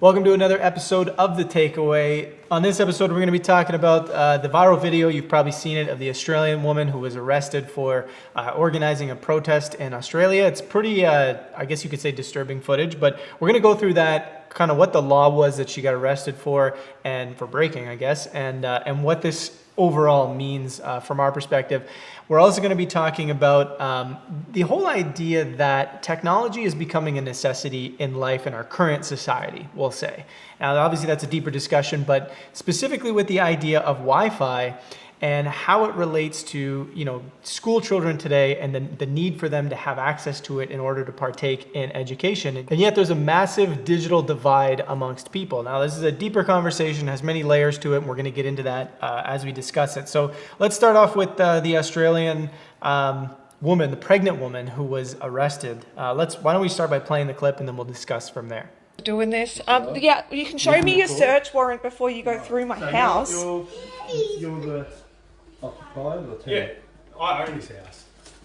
Welcome to another episode of The Takeaway. On this episode, we're going to be talking about the viral video, you've probably seen it, of the Australian woman who was arrested for organizing a protest in Australia. It's pretty, I guess you could say, disturbing footage, but we're going to go through that, kind of what the law was that she got arrested for, and for breaking, I guess, and what this overall means from our perspective. We're also going to be talking about the whole idea that technology is becoming a necessity in life in our current society, we'll say. Now, obviously, that's a deeper discussion, but specifically with the idea of Wi-Fi and how it relates to, school children today and the need for them to have access to it in order to partake in education. And yet there's a massive digital divide amongst people. Now, this is a deeper conversation, has many layers to it, and we're going to get into that as we discuss it. So let's start off with the Australian woman, the pregnant woman who was arrested. Why don't we start by playing the clip and then we'll discuss from there. Doing this. Yeah, you can show me your search warrant before you go through my house. You're the occupier or the Yeah, I own this house.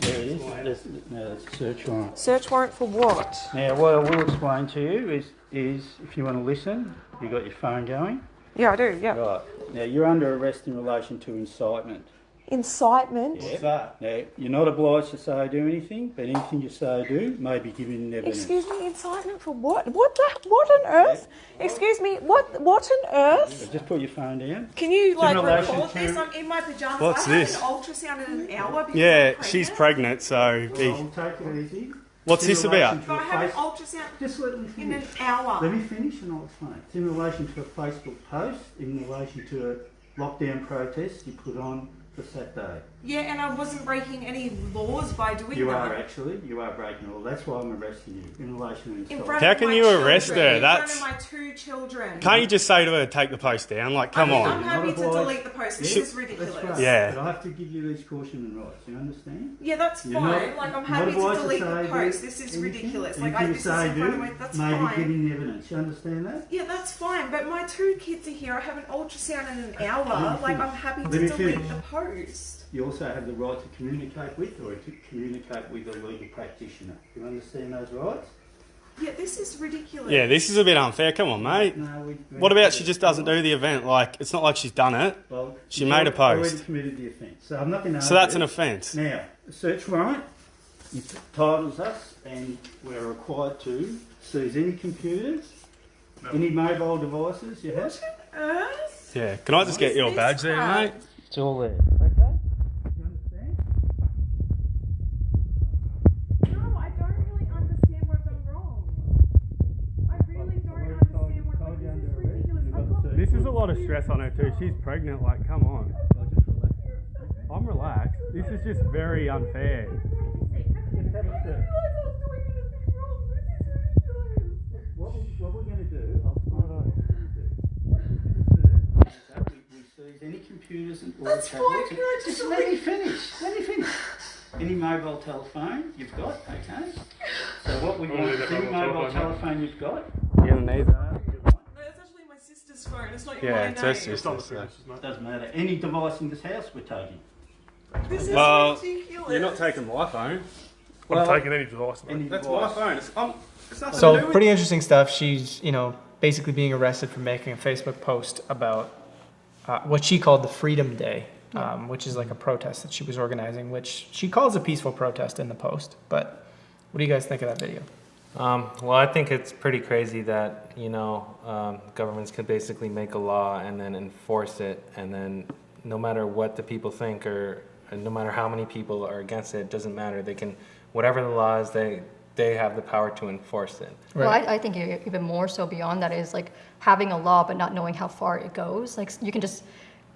Yeah, it is. There's a search warrant. Search warrant for what? Now, what I will explain to you is if you want to listen, you got your phone going. Yeah, I do, yeah. Right. Now, you're under arrest in relation to incitement. Incitement? Yeah. What's that? Now, you're not obliged to say or do anything, but anything you say or do may be given evidence. Excuse me, incitement for what? What on earth? Yeah. Excuse me, what on earth? So just put your phone down. Can you, record to... this? I'm in my pyjamas. What's this? I had an ultrasound in an hour because Yeah, she's pregnant, so... Well, take it easy. What's this about? But I have an ultrasound just let me finish. in an hour. Let me finish and I'll explain. It's in relation to a Facebook post, in relation to a lockdown protest you put on for Sept. Yeah, and I wasn't breaking any laws by doing You that. are actually. You are breaking the law. That's why I'm arresting you in relation to In incitement. front How of can my you arrest children, her? In That's- front of my two children. Can't you just say to her, take the post down? Like, come I'm on. happy to Not obliged. delete the post. This Should- is ridiculous. That's right. Yeah. But I have to give you these caution and rights. You understand? Yeah, that's You're fine. not- I'm not happy to obliged delete say the do post. This is anything. ridiculous. Anything This you is say in front of do me. That's may be fine. giving evidence. You understand that? Yeah, that's fine. But my two kids are here. I have an ultrasound in an hour. I'm happy to Let me delete finish. the post. You also have the right to communicate with or to communicate with a legal practitioner. You understand those rights? Yeah, this is ridiculous. Yeah, this is a bit unfair. Come on, mate. No, What about she just doesn't do the event? Like, it's not like she's done it. Well, She you've made a already post. committed the offence. So I'm not going to So that's an offence. Now, a search warrant, it titles us and we're required to seize any computers, any mobile devices you have. Earth? Yeah, can I just get your this badge there, crap? mate? It's all there. Okay? You understand? No, I don't really understand what I've done wrong. I really don't understand what I've done. This is ridiculous. I've got This is a lot of stress on her too. She's pregnant, like, come on. I'll just relax. I'm relaxed. This is just very unfair. Just have a search. What we're going to do, I'll find out what we're going to do. We seize any computers and or That's fine, tablets. can I Just just let me finish. Let me finish. Any mobile telephone you've got, okay? So what we want, any mobile telephone you've got, You're going to need that. No, that's actually my sister's phone. It's not Yeah, my it's her name. sister. So. doesn't matter. Any device in this house, we're taking. This is Well, ridiculous. you're not taking my phone. Well, I'm taking any device, mate. any That's device. my phone. It's nothing to do So with pretty interesting stuff. She's, basically being arrested for making a Facebook post about what she called the Freedom Day, which is like a protest that she was organizing, which she calls a peaceful protest in the post. But what do you guys think of that video? Well, I think it's pretty crazy that, governments can basically make a law and then enforce it, and then no matter what the people think or no matter how many people are against it, it doesn't matter. They can, whatever the law is, they have the power to enforce it. Well, I think even more so beyond that is like having a law but not knowing how far it goes. Like you can just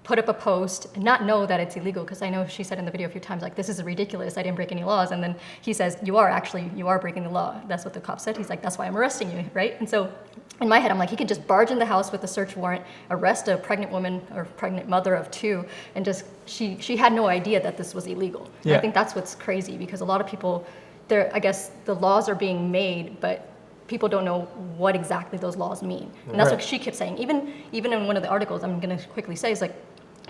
put up a post and not know that it's illegal, because I know she said in the video a few times, like, this is ridiculous, I didn't break any laws. And then he says, you are breaking the law. That's what the cop said. He's like, that's why I'm arresting you, right? And so in my head, I'm like, he could just barge in the house with a search warrant, arrest a pregnant woman or pregnant mother of two, and just, she had no idea that this was illegal. And Yeah. I think that's what's crazy, because a lot of people, I guess the laws are being made, but people don't know what exactly those laws mean. And that's Right. what she kept saying. Even in one of the articles, I'm going to quickly say, is like,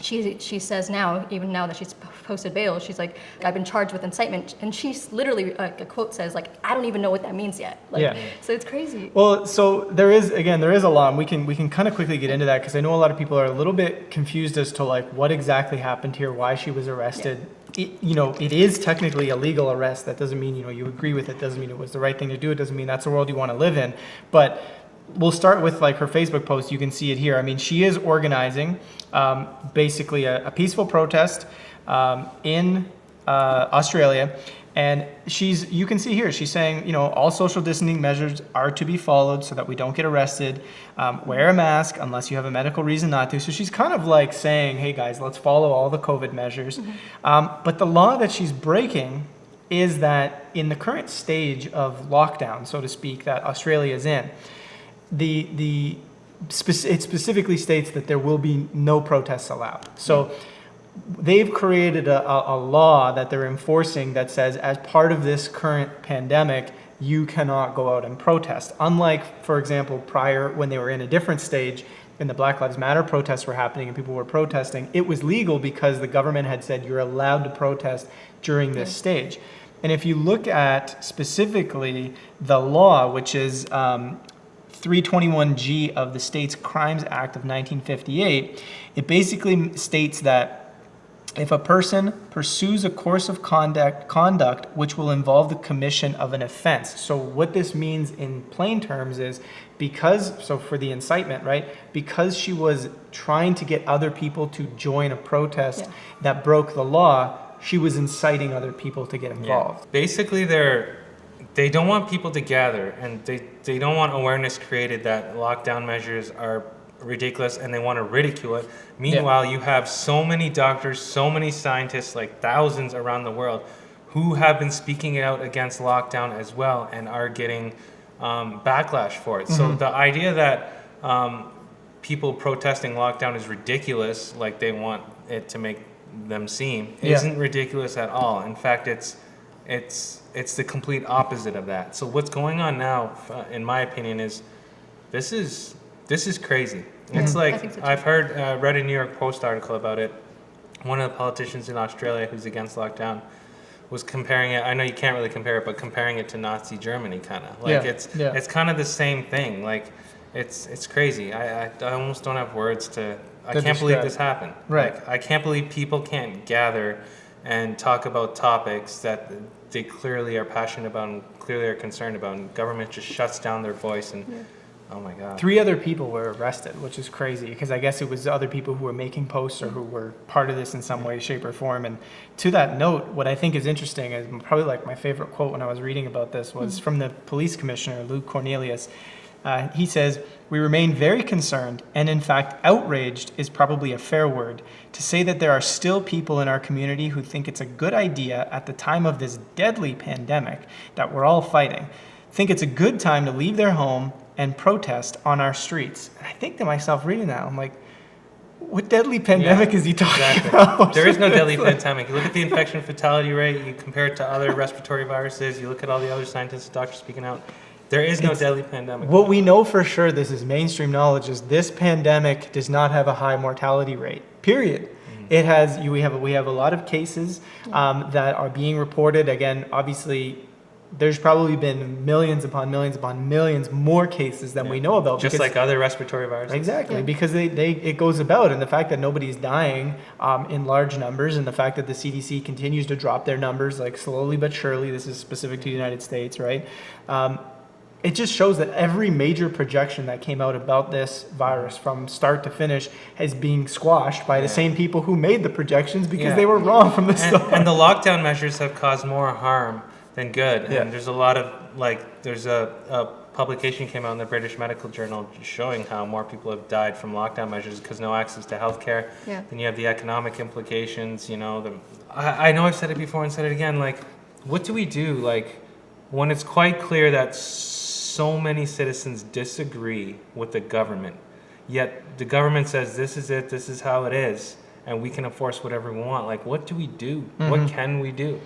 she says now, even now that she's posted bail, she's like, I've been charged with incitement, and she's literally, a quote says, like, I don't even know what that means yet. Like, Yeah. So it's crazy. Well, so there is a law, and we can kind of quickly get into that because I know a lot of people are a little bit confused as to like what exactly happened here, why she was arrested. It is technically a legal arrest. That doesn't mean you agree with it. Doesn't mean it was the right thing to do. It doesn't mean that's the world you want to live in. But we'll start with like her Facebook post. You can see it here. I mean, she is organizing basically a peaceful protest in Australia. And you can see here, she's saying, all social distancing measures are to be followed so that we don't get arrested. Wear a mask unless you have a medical reason not to. So she's kind of like saying, hey guys, let's follow all the COVID measures. But the law that she's breaking is that in the current stage of lockdown, so to speak, that Australia is in, it specifically states that there will be no protests allowed. So they've created a law that they're enforcing that says as part of this current pandemic, you cannot go out and protest. Unlike, for example, prior when they were in a different stage and the Black Lives Matter protests were happening and people were protesting, it was legal because the government had said you're allowed to protest during this stage. And if you look at specifically the law, which is 321G of the State's Crimes Act of 1958, it basically states that if a person pursues a course of conduct which will involve the commission of an offense. So what this means in plain terms is for the incitement, right? Because she was trying to get other people to join a protest that broke the law, she was inciting other people to get involved. Yeah. Basically, they don't want people to gather, and they don't want awareness created that lockdown measures are ridiculous, and they want to ridicule it. Meanwhile, you have so many doctors, so many scientists, like thousands around the world, who have been speaking out against lockdown as well and are getting backlash for it. So the idea that people protesting lockdown is ridiculous, like they want it to make them seem, isn't ridiculous at all. In fact, it's the complete opposite of that. So what's going on now, in my opinion, is this is crazy. It's like so I've read a New York Post article about it. One of the politicians in Australia who's against lockdown was comparing it. I know you can't really compare it, but comparing it to Nazi Germany, kind of like it's kind of the same thing. Like it's crazy. I almost don't have words to. I can't believe this happened. Right. Like, I can't believe people can't gather and talk about topics that they clearly are passionate about and clearly are concerned about, and government just shuts down their voice and. Oh my God. 3 other people were arrested, which is crazy because I guess it was other people who were making posts or who were part of this in some way, shape, or form. And to that note, what I think is interesting is probably like my favorite quote when I was reading about this was from the police commissioner, Luke Cornelius. He says, "We remain very concerned, and in fact, outraged is probably a fair word, to say that there are still people in our community who think it's a good idea at the time of this deadly pandemic that we're all fighting, think it's a good time to leave their home and protest on our streets." And I think to myself reading that, I'm like, what deadly pandemic is he talking about? There is no deadly pandemic. You look at the infection fatality rate, you compare it to other respiratory viruses, you look at all the other scientists and doctors speaking out. There is no deadly pandemic. What we know for sure, this is mainstream knowledge, is this pandemic does not have a high mortality rate, period. It has, we have a lot of cases that are being reported. Again, obviously, there's probably been millions upon millions more cases than we know about. Just like other respiratory viruses. Exactly, because it goes about, and the fact that nobody's dying in large numbers, and the fact that the CDC continues to drop their numbers like slowly but surely. This is specific to the United States, right? It just shows that every major projection that came out about this virus from start to finish is being squashed by the same people who made the projections because they were wrong from the start. And the lockdown measures have caused more harm than good. And there's a lot of, there's a publication came out in the British Medical Journal showing how more people have died from lockdown measures because no access to healthcare. Yeah. Then you have the economic implications, I know I've said it before and said it again, what do we do, when it's quite clear that so many citizens disagree with the government, yet the government says this is it, this is how it is, and we can enforce whatever we want. What do we do? What can we do?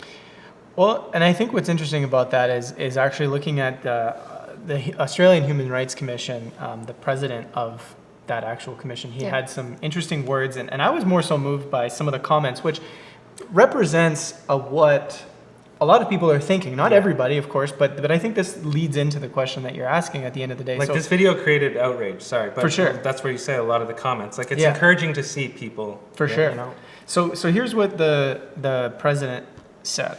Well, and I think what's interesting about that is actually looking at the Australian Human Rights Commission, the president of that actual commission. He Yeah. had some interesting words, and I was more so moved by some of the comments, which represents what a lot of people are thinking. Not everybody, of course, but I think this leads into the question that you're asking at the end of the day. Like So this video created outrage, sorry, but For sure. that's where you say a lot of the comments. Like it's Yeah. encouraging to see people. For yeah, sure. You know? So here's what the president said.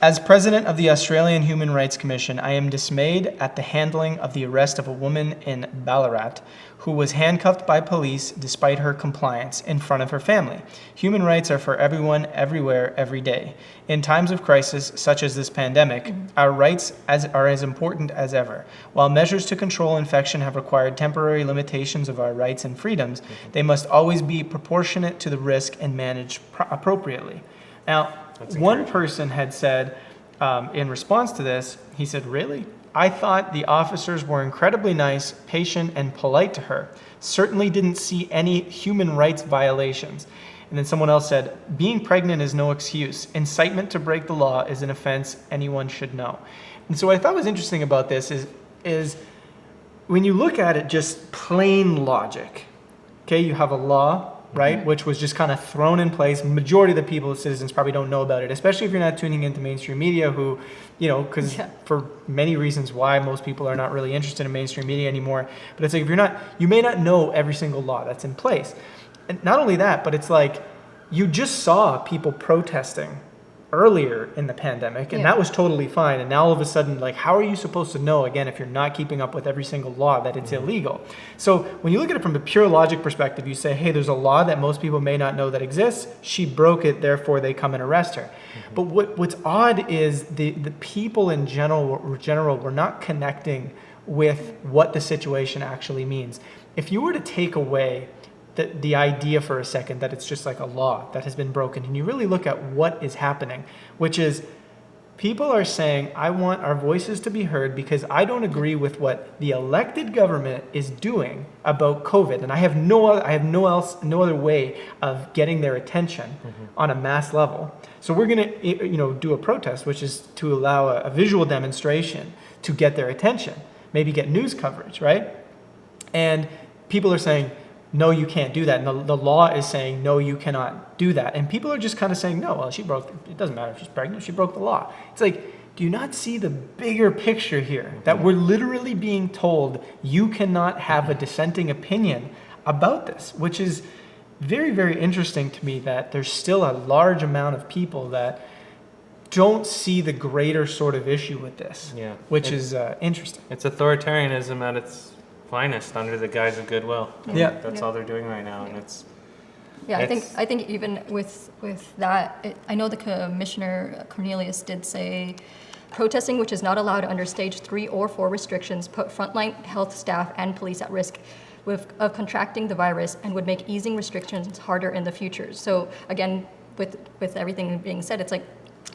As president of the Australian Human Rights Commission, I am dismayed at the handling of the arrest of a woman in Ballarat who was handcuffed by police despite her compliance in front of her family. Human rights are for everyone, everywhere, every day. In times of crisis, such as this pandemic, our rights are as important as ever. While measures to control infection have required temporary limitations of our rights and freedoms, they must always be proportionate to the risk and managed appropriately. Now, one person had said, in response to this, he said, "Really? I thought the officers were incredibly nice, patient, and polite to her. Certainly didn't see any human rights violations." And then someone else said, "Being pregnant is no excuse. Incitement to break the law is an offense anyone should know." And so what I thought was interesting about this is when you look at it, just plain logic. Okay, you have a law, right, which was just kind of thrown in place. Majority of the people, citizens, probably don't know about it, especially if you're not tuning into mainstream media, who, you know, because for many reasons why most people are not really interested in mainstream media anymore. But it's like, if you're not, you may not know every single law that's in place. And not only that, but it's like, you just saw people protesting earlier in the pandemic, and that was totally fine. And now all of a sudden, like, how are you supposed to know, again, if you're not keeping up with every single law, that it's illegal? So when you look at it from a pure logic perspective, you say, hey, there's a law that most people may not know that exists. She broke it, therefore they come and arrest her. But what's odd is the people in general were not connecting with what the situation actually means. If you were to take away the idea for a second that it's just like a law that has been broken, and you really look at what is happening, which is people are saying, I want our voices to be heard because I don't agree with what the elected government is doing about COVID, and I have no other way of getting their attention on a mass level. So we're going to do a protest, which is to allow a visual demonstration to get their attention, maybe get news coverage, right? And people are saying, no, you can't do that. And the law is saying, no, you cannot do that. And people are just kind of saying, no, well, it doesn't matter if she's pregnant, she broke the law. It's like, do you not see the bigger picture here? That we're literally being told you cannot have a dissenting opinion about this, which is very, very interesting to me, that there's still a large amount of people that don't see the greater sort of issue with this, which is interesting. It's authoritarianism at its finest under the guise of goodwill. That's all they're doing right now, and it's. Yeah, I think even with that, I know the Commissioner Cornelius did say, protesting, which is not allowed under stage 3 or 4 restrictions, put frontline health staff and police at risk of contracting the virus and would make easing restrictions harder in the future. So again, with everything being said, it's like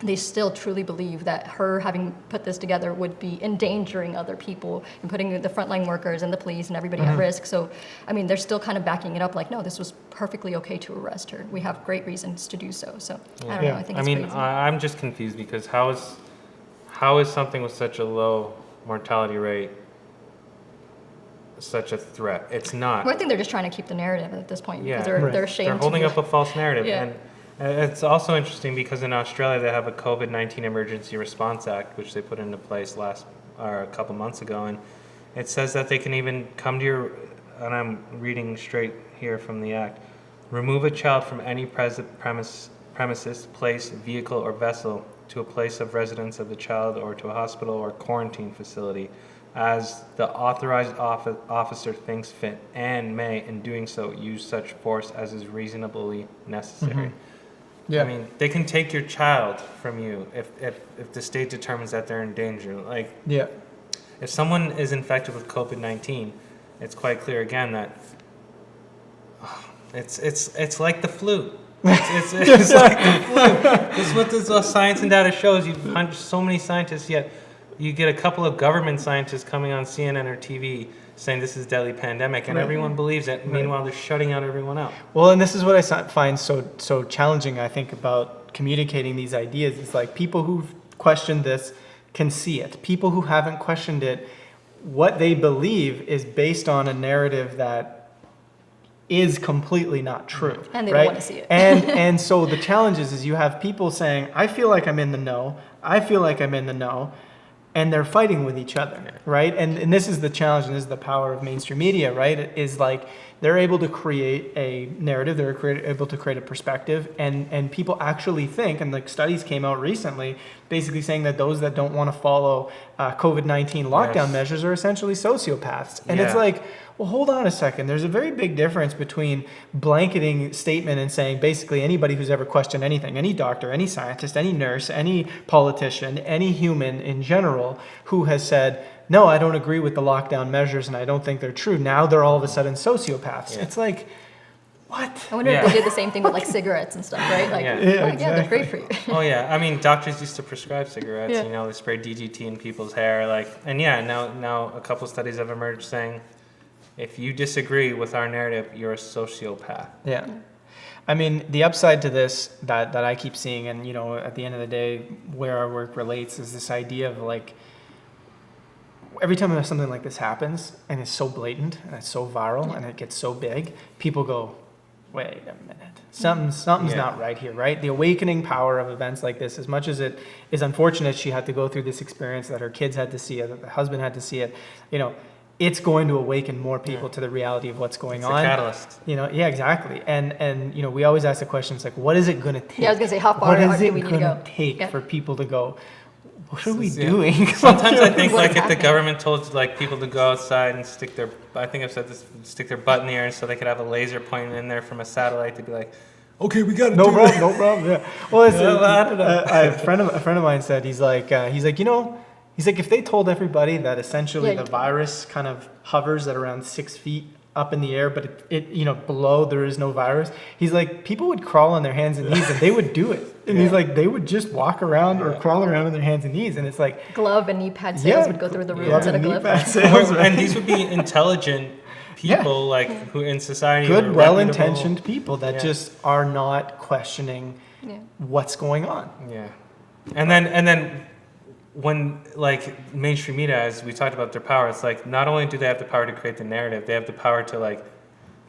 they still truly believe that her having put this together would be endangering other people and putting the frontline workers and the police and everybody at risk. So, I mean, they're still kind of backing it up like, no, this was perfectly okay to arrest her. We have great reasons to do so. So, I don't know, I think it's crazy. I'm just confused because how is something with such a low mortality rate such a threat? It's not. Well, I think they're just trying to keep the narrative at this point because they're ashamed. They're holding up a false narrative. Yeah. And it's also interesting because in Australia they have a COVID-19 Emergency Response Act, which they put into place a couple months ago, and it says that they can even come to your, and I'm reading straight here from the act, remove a child from any premises, place, vehicle, or vessel to a place of residence of the child or to a hospital or quarantine facility as the authorized officer thinks fit and may, in doing so, use such force as is reasonably necessary. Yeah. I mean, they can take your child from you if the state determines that they're in danger. Like, if someone is infected with COVID-19, it's quite clear again that it's like the flu. It's like the flu. This is what this science and data shows. You punch so many scientists, yet you get a couple of government scientists coming on CNN or TV saying this is a deadly pandemic, and everyone believes it. Meanwhile, they're shutting out everyone else. Well, and this is what I find so challenging, I think, about communicating these ideas. It's like people who've questioned this can see it. People who haven't questioned it what they believe is based on a narrative that is completely not true. And they right? don't want to see it. And so the challenge is you have people saying, I feel like I'm in the know, I feel like I'm in the know, and they're fighting with each other, right? And this is the challenge, and this is the power of mainstream media, right? It is like they're able to create a narrative, they're able to create a perspective, and people actually think, and like studies came out recently, basically saying that those that don't want to follow COVID-19 lockdown measures are essentially sociopaths. And it's like, well, hold on a second. There's a very big difference between blanketing statement and saying basically anybody who's ever questioned anything, any doctor, any scientist, any nurse, any politician, any human in general who has said, no, I don't agree with the lockdown measures and I don't think they're true. Now they're all of a sudden sociopaths. It's like, what? I wonder if they did the same thing with like cigarettes and stuff, right? Like, they're great for you. Oh yeah, I mean, doctors used to prescribe cigarettes. Yeah. You know, they spray DGT in people's hair, like, and yeah, now a couple studies have emerged saying, if you disagree with our narrative, you're a sociopath. Yeah. I mean, the upside to this that I keep seeing, and you know, at the end of the day, where our work relates is this idea of like, every time something like this happens and it's so blatant and it's so viral and it gets so big, people go, wait a minute, something's not right here, right? The awakening power of events like this, as much as it is unfortunate she had to go through this experience, that her kids had to see it, that the husband had to see it, you know, it's going to awaken more people to the reality of what's going on. It's a catalyst. You know, yeah, exactly. And you know, we always ask the questions like, what is it going to take? Yeah, I was gonna say, how far what is do it we need going to go? to take Yeah. for people to go, what are we doing? Sometimes I think What's like if the happening? government told like people to go outside and stick their, I think I've said this, stick their butt in the air so they could have a laser pointing in there from a satellite to be like, okay, we got to No do problem, it. no problem. Yeah. Well, it's, Well, I don't know. a friend of mine said he's like you know, he's like, if they told everybody that essentially Yeah. the virus kind of hovers at around 6 feet up in the air, but it you know, below there is no virus. He's like, people would crawl on their hands and knees and they would do it. And he's like, they would just walk around or crawl around on their hands and knees. And it's like, Glove and knee pad sales yeah, would go through the roof glove instead of and knee glove. pad sales, right? And these would be intelligent people like who in society who are Good, reputable. well-intentioned people that Yeah. just are not questioning Yeah. what's going on. Yeah, and then when like mainstream media, as we talked about their power, it's like not only do they have the power to create the narrative, they have the power to like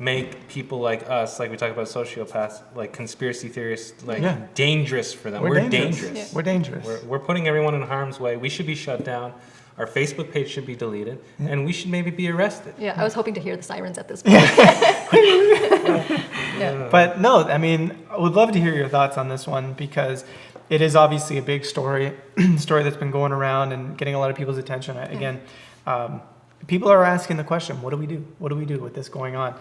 make people like us, like we talk about sociopaths, like conspiracy theorists, like Yeah. dangerous for them. We're dangerous. Yeah. We're dangerous. We're putting everyone in harm's way. We should be shut down. Our Facebook page should be deleted, and we should maybe be arrested. Yeah, I was hoping to hear the sirens at this point. Yeah. But no, I mean, I would love to hear your thoughts on this one because it is obviously a big story, story that's been going around and getting a lot of people's attention. Again, people are asking the question, what do we do? What do we do with this going on?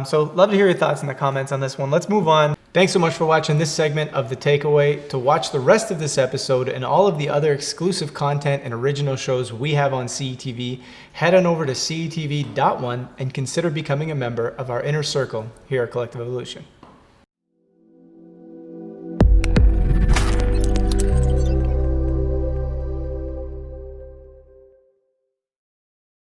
So love to hear your thoughts in the comments on this one. Let's move on. Thanks so much for watching this segment of The Takeaway. To watch the rest of this episode and all of the other exclusive content and original shows we have on CETV, head on over to cetv.one and consider becoming a member of our inner circle here at Collective Evolution.